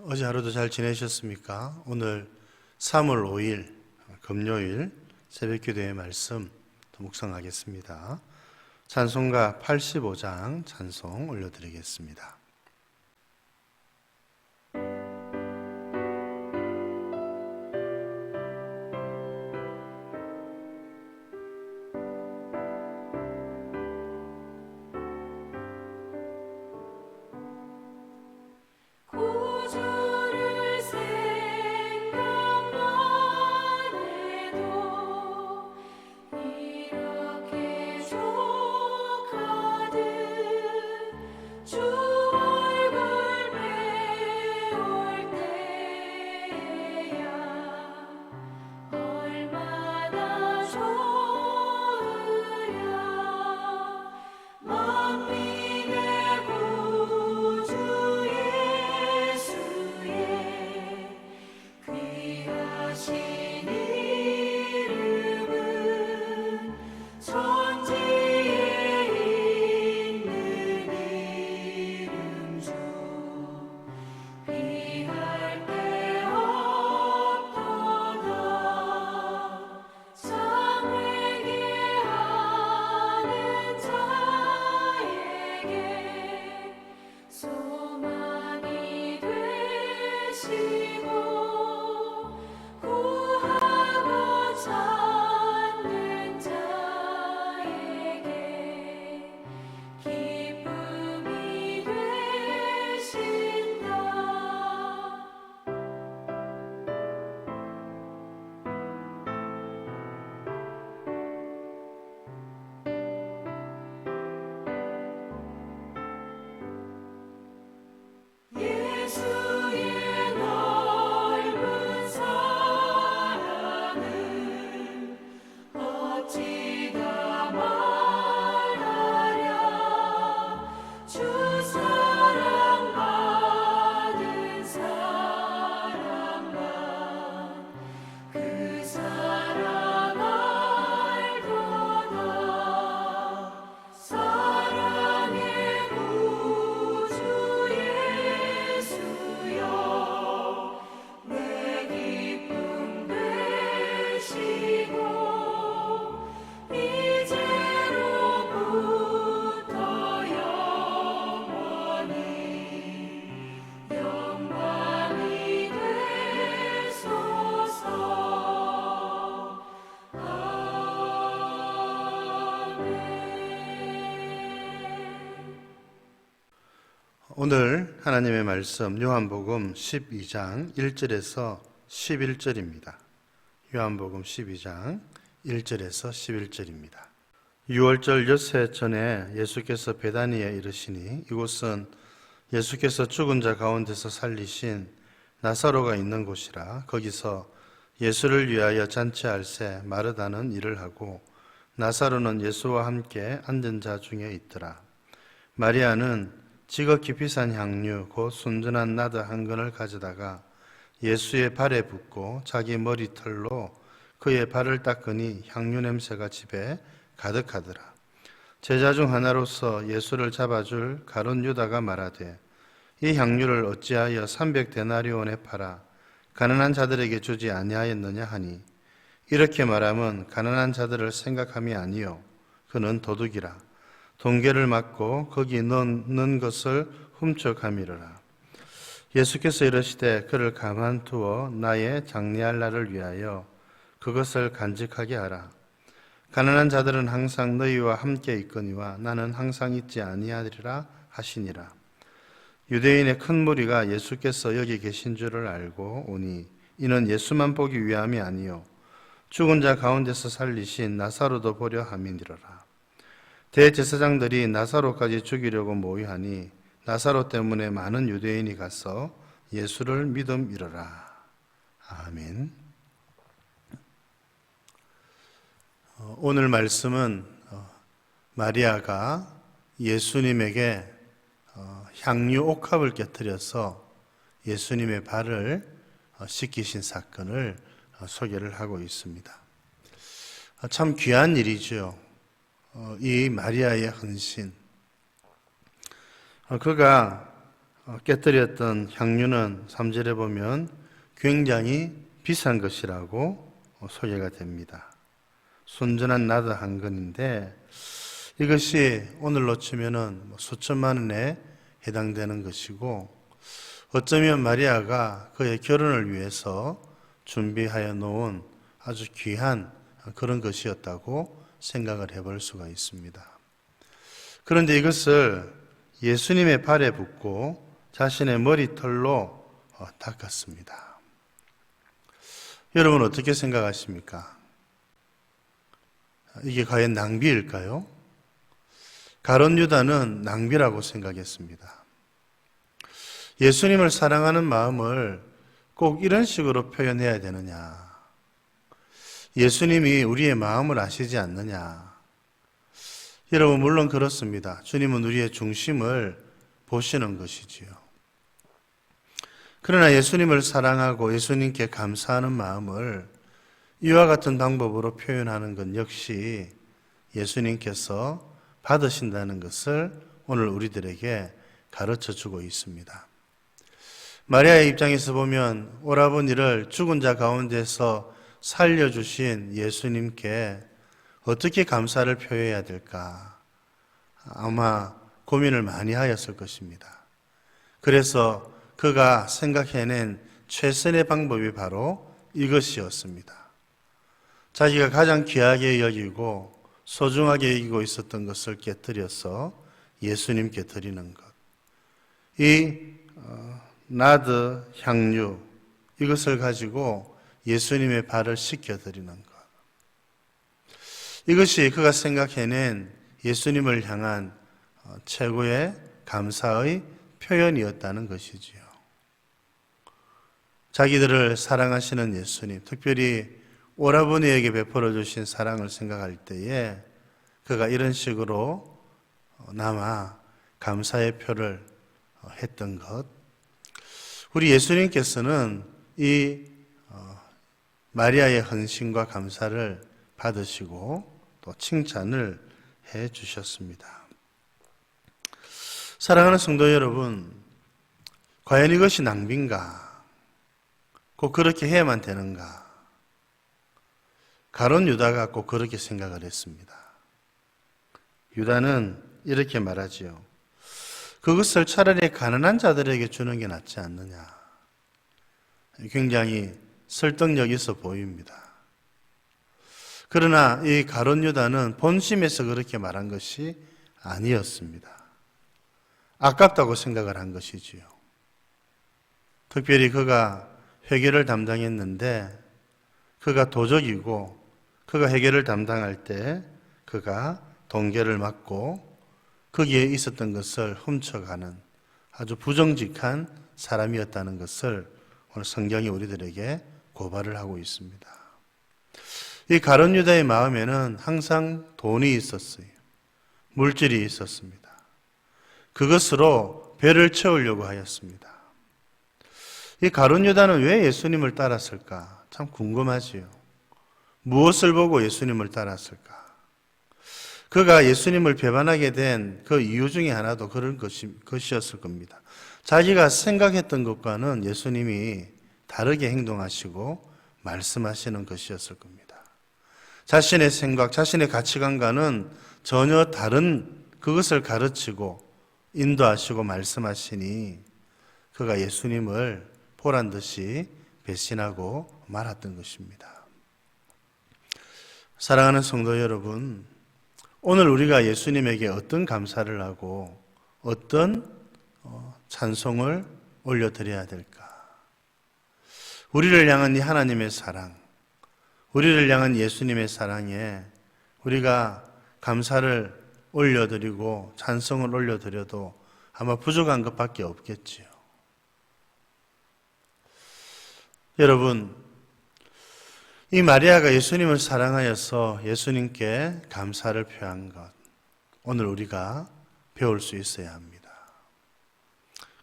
어제 하루도 잘 지내셨습니까? 오늘 3월 5일 금요일 새벽기도의 말씀 묵상하겠습니다. 찬송가 85장 찬송 올려드리겠습니다. 오늘 하나님의 말씀 요한복음 12장 1절에서 11절입니다. 요한복음 12장 1절에서 11절입니다. 6월절 엿새 전에 예수께서 베다니에 이르시니 이곳은 예수께서 죽은 자 가운데서 살리신 나사로가 있는 곳이라. 거기서 예수를 위하여 잔치할새 마르다는 일을 하고 나사로는 예수와 함께 앉은 자 중에 있더라. 마리아는 지극히 비싼 향유 곧 순전한 나드 한 근을 가져다가 예수의 발에 붓고 자기 머리털로 그의 발을 닦으니 향유 냄새가 집에 가득하더라. 제자 중 하나로서 예수를 잡아줄 가룟 유다가 말하되 이 향유를 어찌하여 300데나리온에 팔아 가난한 자들에게 주지 아니하였느냐 하니 이렇게 말하면 가난한 자들을 생각함이 아니요 그는 도둑이라. 동계를 맞고 거기 넣는 것을 훔쳐가미르라. 예수께서 이르시되 그를 가만두어 나의 장례할 날을 위하여 그것을 간직하게 하라. 가난한 자들은 항상 너희와 함께 있거니와 나는 항상 있지 아니하리라 하시니라. 유대인의 큰 무리가 예수께서 여기 계신 줄을 알고 오니 이는 예수만 보기 위함이 아니요 죽은 자 가운데서 살리신 나사로도 보려 함이니라. 대제사장들이 나사로까지 죽이려고 모의하니 나사로 때문에 많은 유대인이 가서 예수를 믿음이러라. 아멘. 오늘 말씀은 마리아가 예수님에게 향유 옥합을 깨뜨려서 예수님의 발을 씻기신 사건을 소개를 하고 있습니다. 참 귀한 일이죠. 이 마리아의 헌신. 그가 깨뜨렸던 향유는 3절에 보면 굉장히 비싼 것이라고 소개가 됩니다. 순전한 나드 한 근인데 이것이 오늘로 치면은 수천만 원에 해당되는 것이고, 어쩌면 마리아가 그의 결혼을 위해서 준비하여 놓은 아주 귀한 그런 것이었다고 생각을 해볼 수가 있습니다. 그런데 이것을 예수님의 발에 붓고 자신의 머리털로 닦았습니다. 여러분 어떻게 생각하십니까? 이게 과연 낭비일까요? 가룟 유다는 낭비라고 생각했습니다. 예수님을 사랑하는 마음을 꼭 이런 식으로 표현해야 되느냐? 예수님이 우리의 마음을 아시지 않느냐? 여러분 물론 그렇습니다. 주님은 우리의 중심을 보시는 것이지요. 그러나 예수님을 사랑하고 예수님께 감사하는 마음을 이와 같은 방법으로 표현하는 것 역시 예수님께서 받으신다는 것을 오늘 우리들에게 가르쳐주고 있습니다. 마리아의 입장에서 보면 오라버니를 죽은 자 가운데서 살려주신 예수님께 어떻게 감사를 표해야 될까? 아마 고민을 많이 하였을 것입니다. 그래서 그가 생각해낸 최선의 방법이 바로 이것이었습니다. 자기가 가장 귀하게 여기고 소중하게 여기고 있었던 것을 깨뜨려서 예수님께 드리는 것. 이 나드 향유 이것을 가지고 예수님의 발을 씻겨 드리는 것. 이것이 그가 생각해낸 예수님을 향한 최고의 감사의 표현이었다는 것이지요. 자기들을 사랑하시는 예수님, 특별히 오라버니에게 베풀어 주신 사랑을 생각할 때에 그가 이런 식으로 남아 감사의 표를 했던 것. 우리 예수님께서는 이 마리아의 헌신과 감사를 받으시고 또 칭찬을 해 주셨습니다. 사랑하는 성도 여러분, 과연 이것이 낭비인가? 꼭 그렇게 해야만 되는가? 가룟 유다가 꼭 그렇게 생각을 했습니다. 유다는 이렇게 말하지요. 그것을 차라리 가난한 자들에게 주는 게 낫지 않느냐. 굉장히 설득력 있어 보입니다. 그러나 이 가룟 유다는 본심에서 그렇게 말한 것이 아니었습니다. 아깝다고 생각을 한 것이지요. 특별히 그가 회계를 담당했는데 그가 도적이고 그가 회계를 담당할 때 그가 동계를 맞고 거기에 있었던 것을 훔쳐가는 아주 부정직한 사람이었다는 것을 오늘 성경이 우리들에게 고발을 하고 있습니다. 이 가룟 유다의 마음에는 항상 돈이 있었어요. 물질이 있었습니다. 그것으로 배를 채우려고 하였습니다. 이 가룟 유다는 왜 예수님을 따랐을까? 참 궁금하지요. 무엇을 보고 예수님을 따랐을까? 그가 예수님을 배반하게 된 그 이유 중에 하나도 그런 것이었을 겁니다. 자기가 생각했던 것과는 예수님이 다르게 행동하시고 말씀하시는 것이었을 겁니다. 자신의 생각, 자신의 가치관과는 전혀 다른 그것을 가르치고 인도하시고 말씀하시니 그가 예수님을 보란 듯이 배신하고 말았던 것입니다. 사랑하는 성도 여러분, 오늘 우리가 예수님에게 어떤 감사를 하고 어떤 찬송을 올려드려야 될까? 우리를 향한 이 하나님의 사랑, 우리를 향한 예수님의 사랑에 우리가 감사를 올려드리고 찬송을 올려드려도 아마 부족한 것밖에 없겠지요. 여러분, 이 마리아가 예수님을 사랑하여서 예수님께 감사를 표한 것, 오늘 우리가 배울 수 있어야 합니다.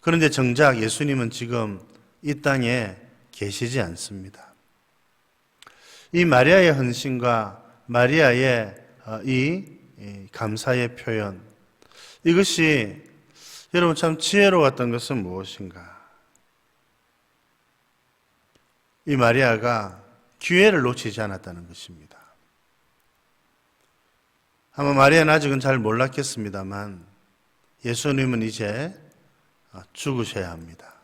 그런데 정작 예수님은 지금 이 땅에 계시지 않습니다. 이 마리아의 헌신과 마리아의 이 감사의 표현, 이것이 여러분 참 지혜로웠던 것은 무엇인가? 이 마리아가 기회를 놓치지 않았다는 것입니다. 아마 마리아는 아직은 잘 몰랐겠습니다만 예수님은 이제 죽으셔야 합니다.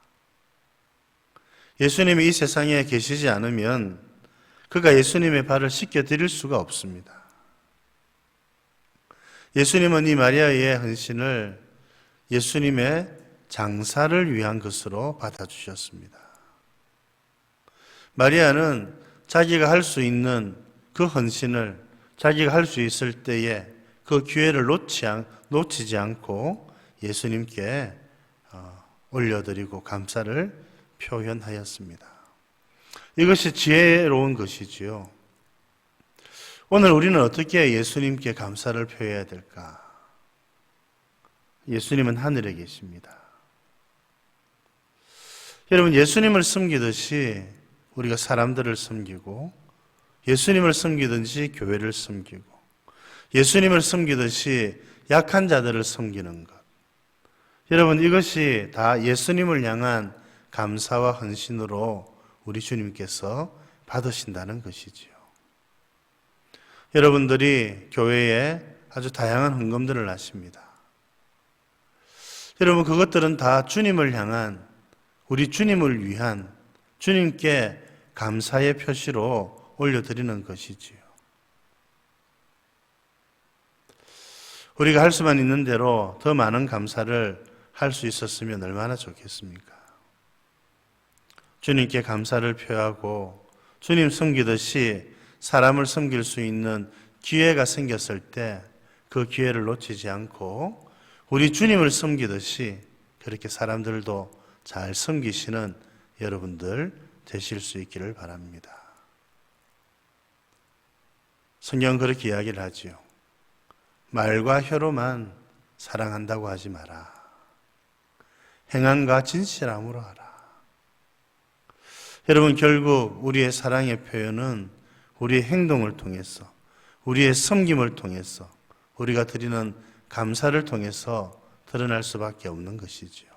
예수님이 이 세상에 계시지 않으면 그가 예수님의 발을 씻겨드릴 수가 없습니다. 예수님은 이 마리아의 헌신을 예수님의 장사를 위한 것으로 받아주셨습니다. 마리아는 자기가 할 수 있는 그 헌신을 자기가 할 수 있을 때에 그 기회를 놓치지 않고 예수님께 올려드리고 감사를 표현하였습니다. 이것이 지혜로운 것이지요. 오늘 우리는 어떻게 예수님께 감사를 표해야 될까? 예수님은 하늘에 계십니다. 여러분, 예수님을 섬기듯이 우리가 사람들을 섬기고, 예수님을 섬기든지 교회를 섬기고, 예수님을 섬기듯이 약한 자들을 섬기는 것. 여러분, 이것이 다 예수님을 향한 감사와 헌신으로 우리 주님께서 받으신다는 것이지요. 여러분들이 교회에 아주 다양한 헌금들을 하십니다. 여러분, 그것들은 다 주님을 향한, 우리 주님을 위한 주님께 감사의 표시로 올려드리는 것이지요. 우리가 할 수만 있는 대로 더 많은 감사를 할 수 있었으면 얼마나 좋겠습니까? 주님께 감사를 표하고 주님 섬기듯이 사람을 섬길 수 있는 기회가 생겼을 때 그 기회를 놓치지 않고 우리 주님을 섬기듯이 그렇게 사람들도 잘 섬기시는 여러분들 되실 수 있기를 바랍니다. 성경은 그렇게 이야기를 하지요. 말과 혀로만 사랑한다고 하지 마라. 행함과 진실함으로 하라. 여러분, 결국 우리의 사랑의 표현은 우리의 행동을 통해서, 우리의 섬김을 통해서, 우리가 드리는 감사를 통해서 드러날 수밖에 없는 것이지요.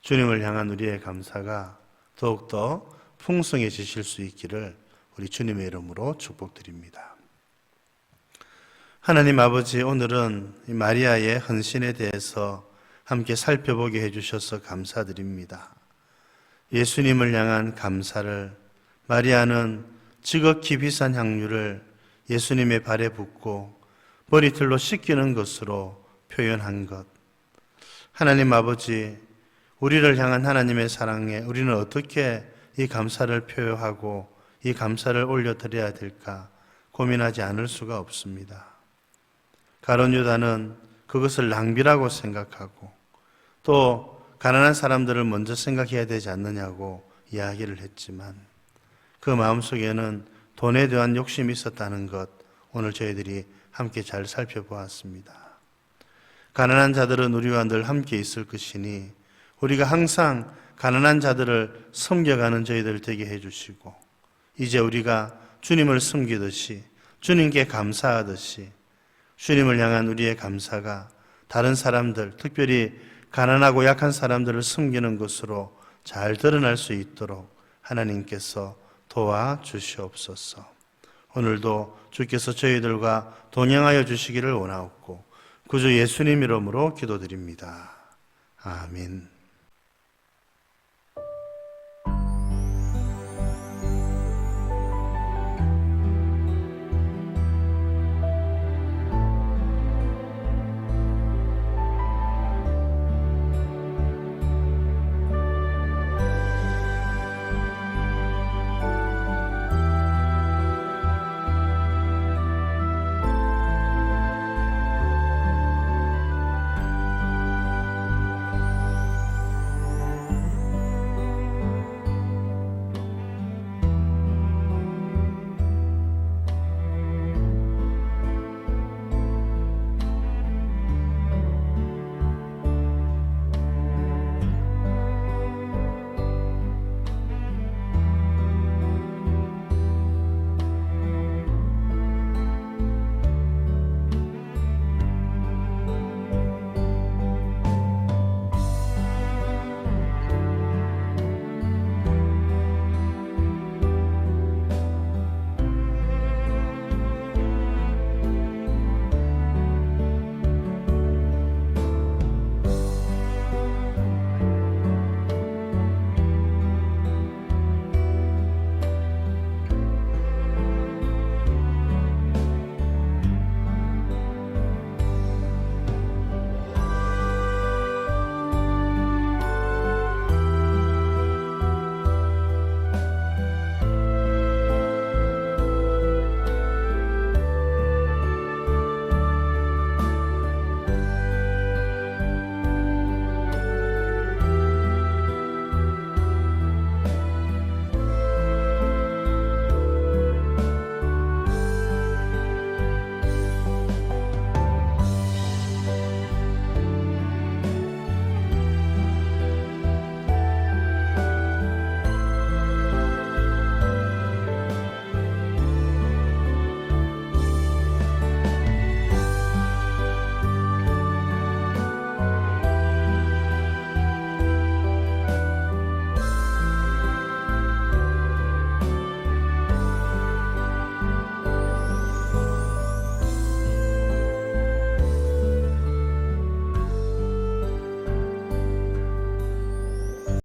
주님을 향한 우리의 감사가 더욱더 풍성해지실 수 있기를 우리 주님의 이름으로 축복드립니다. 하나님 아버지, 오늘은 이 마리아의 헌신에 대해서 함께 살펴보게 해주셔서 감사드립니다. 예수님을 향한 감사를, 마리아는 지극히 비싼 향유를 예수님의 발에 붓고 머리털로 씻기는 것으로 표현한 것. 하나님 아버지, 우리를 향한 하나님의 사랑에 우리는 어떻게 이 감사를 표현하고 이 감사를 올려드려야 될까 고민하지 않을 수가 없습니다. 가룟 유다는 그것을 낭비라고 생각하고 또 가난한 사람들을 먼저 생각해야 되지 않느냐고 이야기를 했지만 그 마음속에는 돈에 대한 욕심이 있었다는 것, 오늘 저희들이 함께 잘 살펴보았습니다. 가난한 자들은 우리와 늘 함께 있을 것이니 우리가 항상 가난한 자들을 섬겨가는 저희들 되게 해주시고 이제 우리가 주님을 섬기듯이 주님께 감사하듯이 주님을 향한 우리의 감사가 다른 사람들, 특별히 가난하고 약한 사람들을 섬기는 것으로 잘 드러날 수 있도록 하나님께서 도와주시옵소서. 오늘도 주께서 저희들과 동행하여 주시기를 원하옵고 구주 예수님 이름으로 기도드립니다. 아멘.